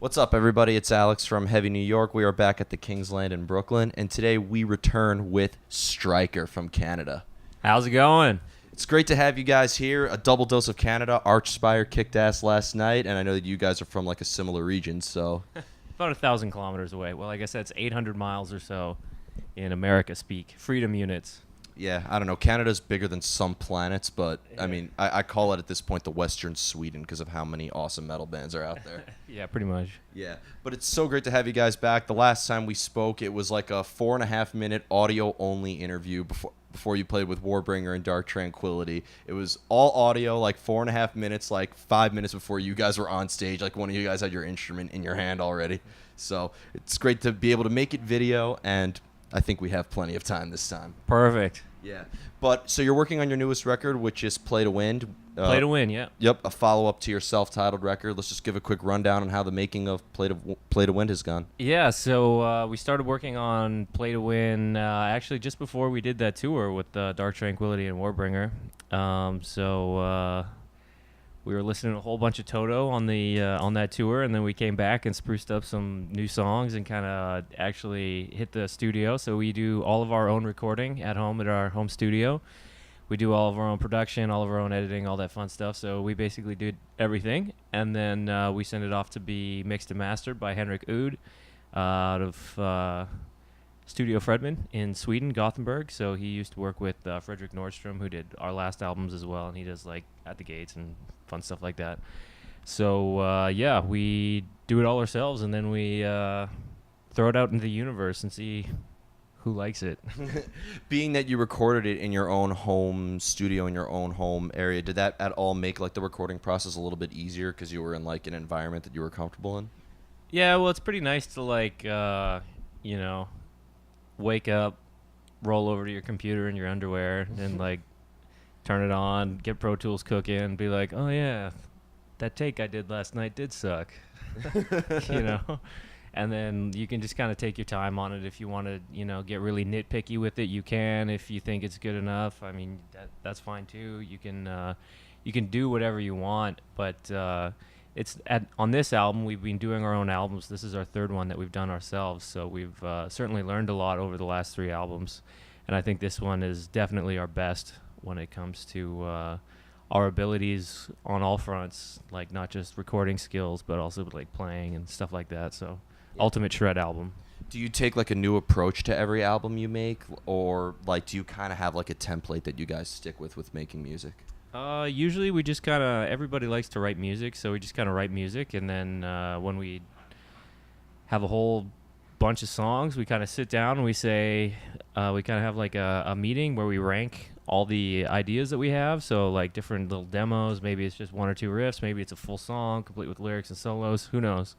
What's up, everybody? It's Alex from Heavy New York. We are back at the Kingsland in Brooklyn, and today we return with Stryker from Canada. How's it going? It's great to have you guys here. A double dose of Canada. Archspire kicked ass last night, and I know that you guys are from like a similar region, so... About 1,000 kilometers away. Well, I guess that's 800 miles or so in America speak. Freedom units. Yeah, I don't know. Canada's bigger than some planets, but I mean, I call it at this point the Western Sweden because of how many awesome metal bands are out there. Yeah, pretty much. Yeah, but it's so great to have you guys back. The last time we spoke, it was like a 4.5-minute audio-only interview before you played with Warbringer and Dark Tranquillity. It was all audio, like 4.5 minutes, like 5 minutes before you guys were on stage, like one of you guys had your instrument in your hand already. So it's great to be able to make it video, and I think we have plenty of time this time. Perfect. Yeah. But so you're working on your newest record, which is Play to Win. Play to Win, yeah. Yep, a follow-up to your self-titled record. Let's just give a quick rundown on how the making of Play to Win has gone. Yeah, so we started working on Play to Win actually just before we did that tour with Dark Tranquillity and Warbringer. We were listening to a whole bunch of Toto on that tour, and then we came back and spruced up some new songs and kind of actually hit the studio. So we do all of our own recording at home at our home studio. We do all of our own production, all of our own editing, all that fun stuff. So we basically did everything, and then we sent it off to be mixed and mastered by Henrik Oud out of Studio Fredman in Sweden, Gothenburg. So he used to work with Fredrik Nordstrom, who did our last albums as well, and he does like At the Gates and fun stuff like that. So yeah, we do it all ourselves, and then we throw it out into the universe and see who likes it. Being that you recorded it in your own home studio, in your own home area, did that at all make like the recording process a little bit easier because you were in like an environment that you were comfortable in? Yeah, well, it's pretty nice to like wake up, roll over to your computer in your underwear, and like turn it on, get Pro Tools cooking, and be like, oh yeah, that take I did last night did suck. And then you can just kind of take your time on it. If you want to, get really nitpicky with it, you can. If you think it's good enough, I mean, that's fine too. You can do whatever you want, but on this album, we've been doing our own albums. This is our third one that we've done ourselves, so we've certainly learned a lot over the last 3 albums, and I think this one is definitely our best when it comes to our abilities on all fronts, like not just recording skills, but also like playing and stuff like that. So, yeah. Ultimate shred album. Do you take like a new approach to every album you make, or like do you kind of have like a template that you guys stick with making music? Usually we just kind of, everybody likes to write music, so we just kind of write music, and then when we have a whole bunch of songs, we kind of sit down and we say, we kind of have like a meeting where we rank all the ideas that we have, so like different little demos, maybe it's just 1 or 2 riffs, maybe it's a full song complete with lyrics and solos, who knows.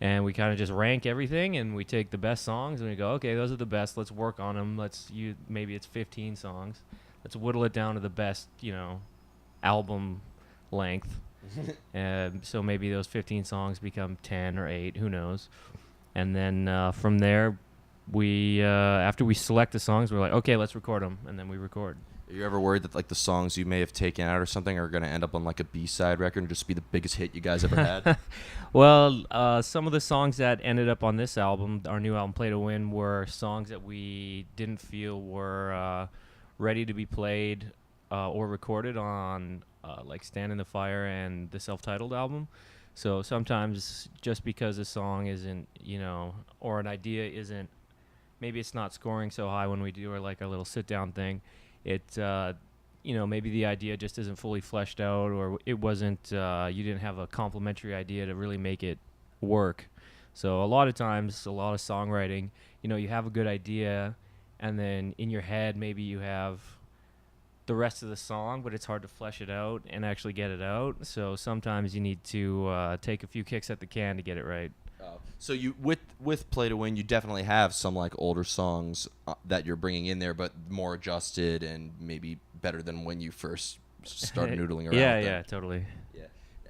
And we kind of just rank everything, and we take the best songs and we go, okay, those are the best, let's work on them. Maybe it's 15 songs, let's whittle it down to the best, album length. So maybe those 15 songs become 10 or 8, who knows. And then from there, we after we select the songs, we're like, okay, let's record them, and then we record. Are you ever worried that like the songs you may have taken out or something are going to end up on like a B-side record and just be the biggest hit you guys ever had? Well, some of the songs that ended up on this album, our new album, Play to Win, were songs that we didn't feel were ready to be played or recorded on like Stand in the Fire and the self-titled album. So sometimes just because a song isn't, or an idea isn't, maybe it's not scoring so high when we do like a little sit-down thing, maybe the idea just isn't fully fleshed out, or it wasn't, you didn't have a complementary idea to really make it work. So a lot of times, a lot of songwriting, you have a good idea, and then in your head maybe you have the rest of the song, but it's hard to flesh it out and actually get it out. So sometimes you need to take a few kicks at the can to get it right. So you with Play to Win, you definitely have some like older songs that you're bringing in there, but more adjusted and maybe better than when you first started noodling around. Yeah, totally. Yeah.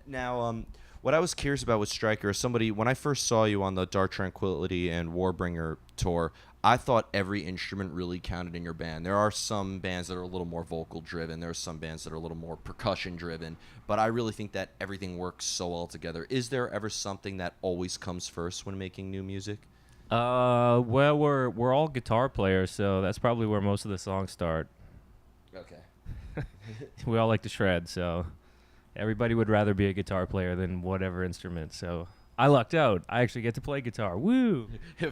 Now, What I was curious about with Stryker is somebody, when I first saw you on the Dark Tranquillity and Warbringer tour, I thought every instrument really counted in your band. There are some bands that are a little more vocal driven. There are some bands that are a little more percussion driven. But I really think that everything works so well together. Is there ever something that always comes first when making new music? Well, we're all guitar players, so that's probably where most of the songs start. Okay. We all like to shred, so everybody would rather be a guitar player than whatever instrument. So I lucked out. I actually get to play guitar. Woo!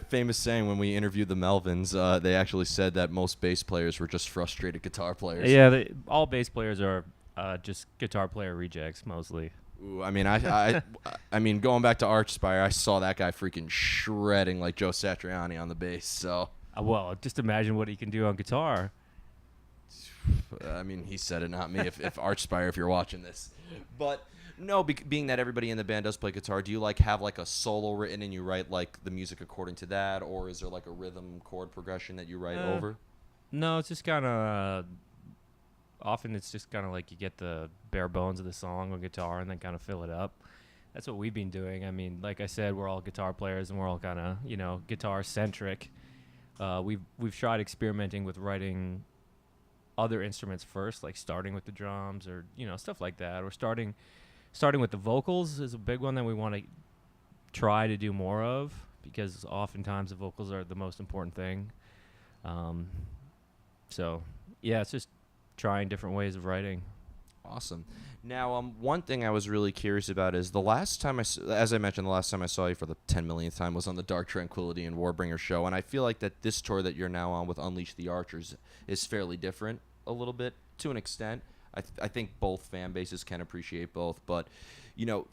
Famous saying, when we interviewed the Melvins, they actually said that most bass players were just frustrated guitar players. Yeah, all bass players are just guitar player rejects mostly. Ooh, I mean, I mean, going back to Archspire, I saw that guy freaking shredding like Joe Satriani on the bass. So, Well, just imagine what he can do on guitar. I mean, he said it, not me. If Archspire, if you're watching this, but no, being that everybody in the band does play guitar, do you like have like a solo written and you write like the music according to that, or is there like a rhythm chord progression that you write over? No, it's just kind of. Often it's just kind of like you get the bare bones of the song on guitar and then kind of fill it up. That's what we've been doing. I mean, like I said, we're all guitar players and we're all kind of, guitar centric. We've tried experimenting with writing other instruments first, like starting with the drums or, stuff like that. Or starting with the vocals is a big one that we want to try to do more of, because oftentimes the vocals are the most important thing. So, yeah, it's just trying different ways of writing. Awesome. Now, one thing I was really curious about is the last time as I mentioned, the last time I saw you for the 10 millionth time was on the Dark Tranquillity and Warbringer show, and I feel like that this tour that you're now on with Unleash the Archers is fairly different a little bit to an extent. I think both fan bases can appreciate both, but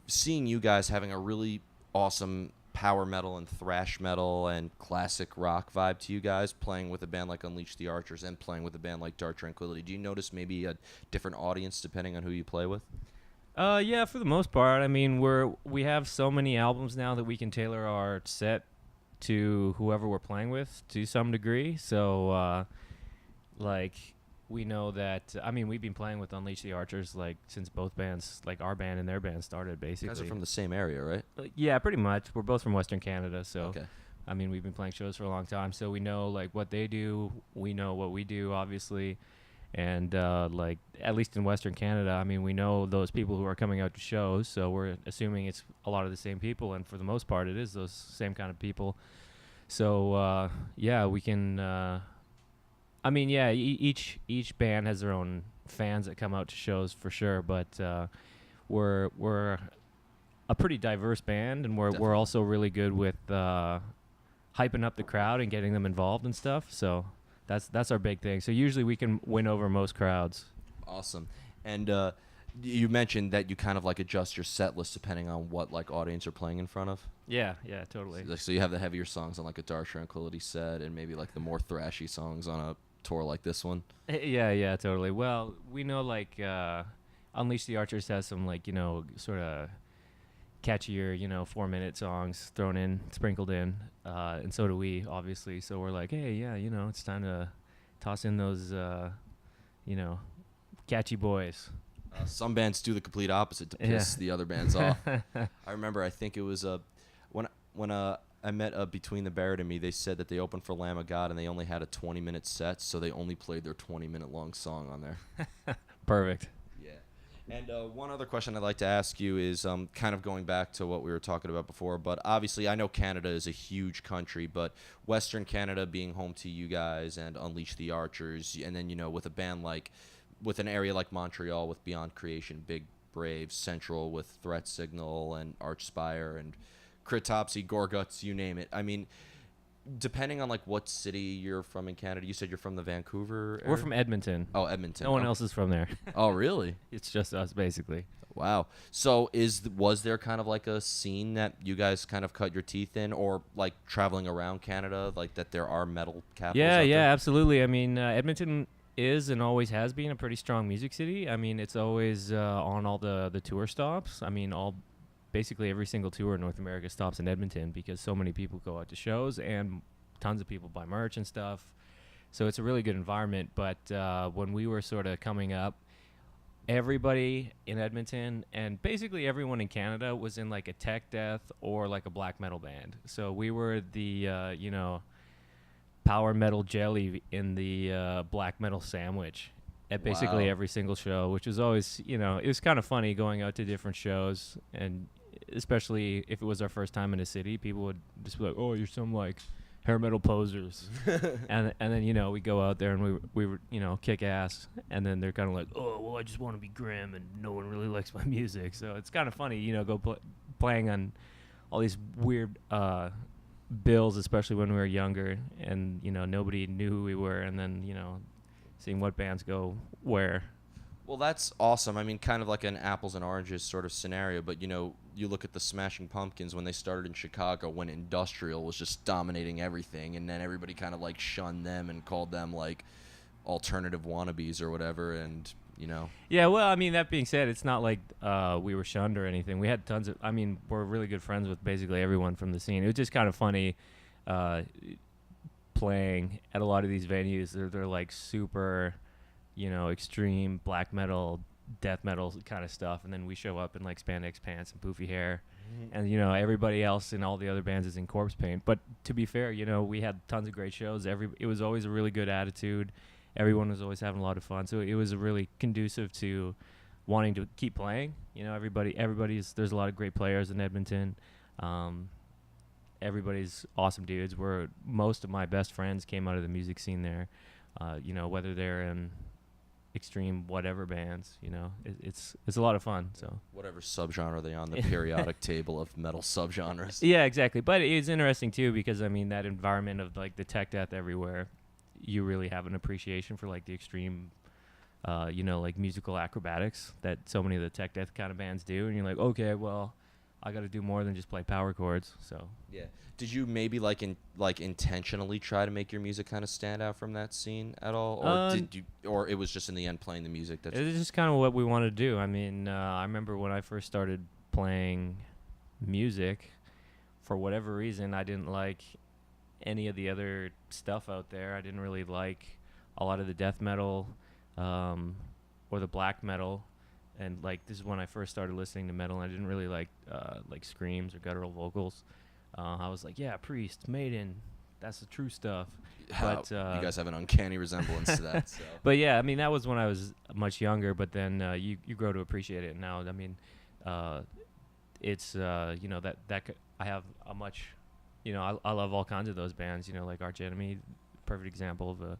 seeing you guys having a really awesome power metal and thrash metal and classic rock vibe to you guys, playing with a band like Unleash the Archers and playing with a band like Dark Tranquillity, do you notice maybe a different audience depending on who you play with? Yeah, for the most part. I mean, we have so many albums now that we can tailor our set to whoever we're playing with to some degree. So, we know that. I mean, we've been playing with Unleash the Archers since both bands, our band and their band, started. Basically, You guys are from the same area, right? Yeah, pretty much. We're both from Western Canada, so. Okay. I mean, we've been playing shows for a long time, so we know what they do. We know what we do, obviously, and at least in Western Canada, I mean, we know those people who are coming out to shows. So we're assuming it's a lot of the same people, and for the most part, it is those same kind of people. So yeah, we can. I mean, yeah, each band has their own fans that come out to shows for sure, but we're a pretty diverse band, and we're also really good with hyping up the crowd and getting them involved and stuff. So that's our big thing. So usually we can win over most crowds. Awesome. And you mentioned that you kind of adjust your set list depending on what audience you're playing in front of. Yeah, totally. So you have the heavier songs on a Dark Tranquillity set, and maybe the more thrashy songs on a tour like this one. Yeah, totally. Well, we know Unleash the Archers has some sort of catchier 4-minute songs sprinkled in, and so do we, obviously. So we're like, hey, yeah, it's time to toss in those catchy boys. Some bands do the complete opposite to piss the other bands off. I remember, I think it was when I met Between the Barrett and Me, they said that they opened for Lamb of God and they only had a 20-minute set, so they only played their 20-minute long song on there. Perfect. Yeah. And one other question I'd like to ask you is kind of going back to what we were talking about before, but obviously I know Canada is a huge country, but Western Canada being home to you guys and Unleash the Archers, and then, with a band with an area like Montreal with Beyond Creation, Big Brave, Central with Threat Signal and Archspire and Critopsy, Gorguts, you name it. I mean, depending on what city you're from in Canada, you said you're from the Vancouver area? We're from Edmonton. Oh, Edmonton. No one else is from there. Oh, really? It's just us, basically. Wow. So was there kind of a scene that you guys kind of cut your teeth in, or traveling around Canada, that there are metal capitals out there? Absolutely. I mean, Edmonton is and always has been a pretty strong music city. I mean, it's always on all the tour stops. I mean, basically every single tour in North America stops in Edmonton because so many people go out to shows and tons of people buy merch and stuff. So it's a really good environment. But when we were sort of coming up, everybody in Edmonton and basically everyone in Canada was in like a tech death or like a black metal band. So we were the power metal jelly in the black metal sandwich at basically Wow. every single show, which was always, it was kind of funny going out to different shows, and especially if it was our first time in a city, people would just be like, "Oh, you're some like hair metal posers," and then we go out there and we were kick ass, and then they're kind of like, "Oh, well, I just want to be grim, and no one really likes my music," so it's kind of funny, playing on all these weird bills, especially when we were younger, and nobody knew who we were, and then seeing what bands go where. Well, that's awesome. I mean, kind of like an apples and oranges sort of scenario, but you look at the Smashing Pumpkins when they started in Chicago when industrial was just dominating everything, and then everybody kind of like shunned them and called them like alternative wannabes or whatever, and Yeah, well, I mean, that being said, it's not like we were shunned or anything. We had tons of, I mean, we're really good friends with basically everyone from the scene. It was just kind of funny uh, playing at a lot of these venues. They're like super, extreme black metal, death metal kind of stuff. And then we show up in like spandex pants and poofy hair. And, everybody else in all the other bands is in corpse paint. But to be fair, we had tons of great shows. It was always a really good attitude. Everyone was always having a lot of fun, so it was really conducive to wanting to keep playing. There's a lot of great players in Edmonton. Everybody's awesome dudes. Most of my best friends came out of the music scene there. Whether they're in extreme whatever bands, it's a lot of fun. So whatever subgenre they on the periodic table of metal subgenres. yeah, exactly. But it's interesting too because I mean that environment of like the tech death everywhere. You really have an appreciation for like the extreme, like musical acrobatics that so many of the tech death kind of bands do, and you're like, okay, well, I got to do more than just play power chords. So Yeah. Did you maybe intentionally try to make your music kind of stand out from that scene at all, or it was just in the end playing the music? It was just kind of what we wanted to do. I mean, I remember when I first started playing music, for whatever reason, I didn't like any of the other stuff out there. I didn't really like a lot of the death metal or the black metal, and like this is when I first started listening to metal, and I didn't really like screams or guttural vocals. I was like, yeah, Priest, Maiden, that's the true stuff. But you guys have an uncanny resemblance to that. So. But yeah, I mean that was when I was much younger, but then you grow to appreciate it now. I mean it's I have a much I love all kinds of those bands, like Arch Enemy, perfect example of a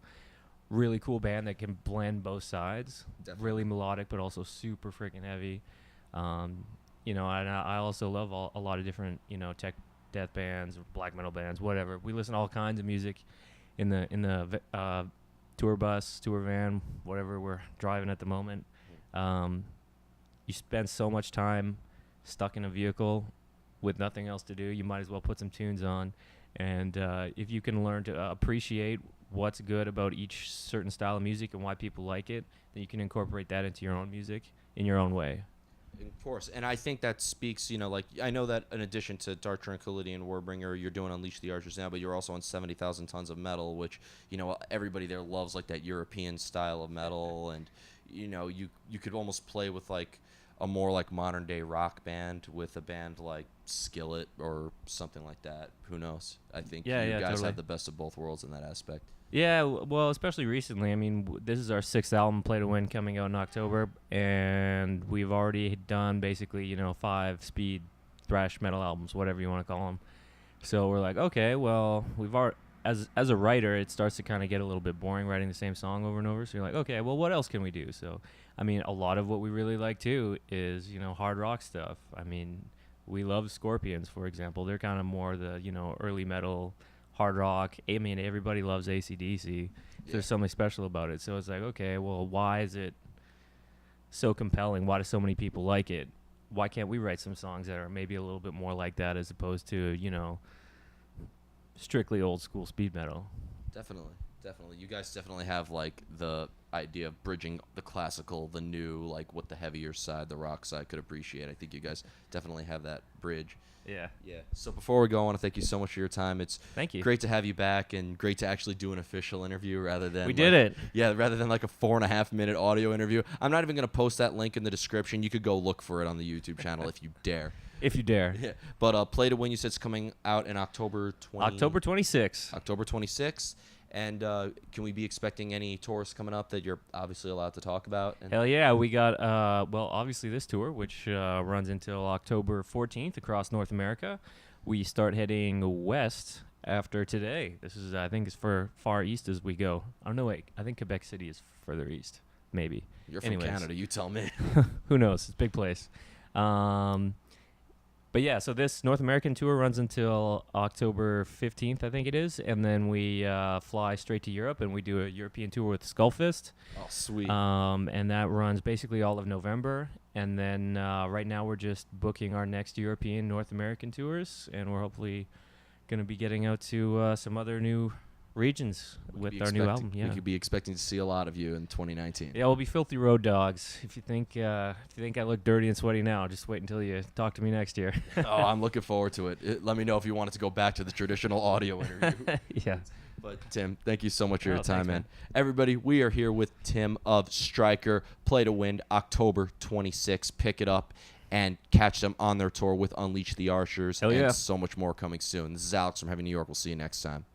really cool band that can blend both sides. Definitely. Really melodic, but also super freaking heavy. And I also love a lot of different, tech death bands, black metal bands, whatever. We listen to all kinds of music in the tour bus, tour van, whatever we're driving at the moment. You spend so much time stuck in a vehicle with nothing else to do, you might as well put some tunes on. And if you can learn to appreciate what's good about each certain style of music and why people like it, then you can incorporate that into your own music in your own way. Of course, and I think that speaks, like, I know that in addition to Dark Tranquillity and Warbringer, you're doing Unleash the Archers now, but you're also on 70,000 Tons of Metal, which, everybody there loves, like, that European style of metal, and, you could almost play with, like, a more, like, modern-day rock band with a band like Skillet or something like that. Who knows? I think you guys totally have the best of both worlds in that aspect. Yeah, well, especially recently. I mean, this is our 6th album, Play to Win, coming out in October, and we've already done basically, 5 speed thrash metal albums, whatever you want to call them. So we're like, okay, well, we've already, as a writer, it starts to kind of get a little bit boring writing the same song over and over. So you're like, okay, well, what else can we do? So, I mean, a lot of what we really like too is, hard rock stuff. I mean, we love Scorpions, for example. They're kind of more the, early metal, hard rock. I mean, everybody loves AC/DC. Yeah. There's something special about it. So it's like, okay, well, why is it so compelling? Why do so many people like it? Why can't we write some songs that are maybe a little bit more like that as opposed to, strictly old school speed metal? Definitely. Definitely. You guys definitely have like the idea of bridging the classical, the new, like what the heavier side, the rock side could appreciate. I think you guys definitely have that bridge. Yeah. Yeah. So before we go, I want to thank you so much for your time. It's Thank you. great to have you back and great to actually do an official interview rather than We did it. Yeah, rather than like a 4.5 minute audio interview. I'm not even going to post that link in the description. You could go look for it on the YouTube channel if you dare. If you dare. Yeah. But Play to Win, you said it's coming out in October 26th. October 26th. And can we be expecting any tours coming up that you're obviously allowed to talk about? And Hell yeah, we got well, obviously this tour, which runs until October 14th across North America. We start heading west after today. This is, I think, as far east as we go. Oh no, wait, I think Quebec City is further east, maybe. You're from Anyways. Canada, you tell me. Who knows? It's a big place. But yeah, so this North American tour runs until October 15th, I think it is, and then we fly straight to Europe and we do a European tour with Skullfist. Oh, sweet. And that runs basically all of November. And then right now we're just booking our next European North American tours, and we're hopefully going to be getting out to some other new regions with our new album. Yeah. We could be expecting to see a lot of you in 2019. Yeah, we'll be filthy road dogs. If you think I look dirty and sweaty now, just wait until you talk to me next year. Oh, I'm looking forward to it. Let me know if you wanted to go back to the traditional audio interview. Yeah. But Tim, thank you so much for your time, Thanks, man. man. Everybody, we are here with Tim of Striker. Play to Win, October 26th. Pick it up and catch them on their tour with Unleash the Archers. Hell yeah. And so much more coming soon. This is Alex from Heavy New York. We'll see you next time.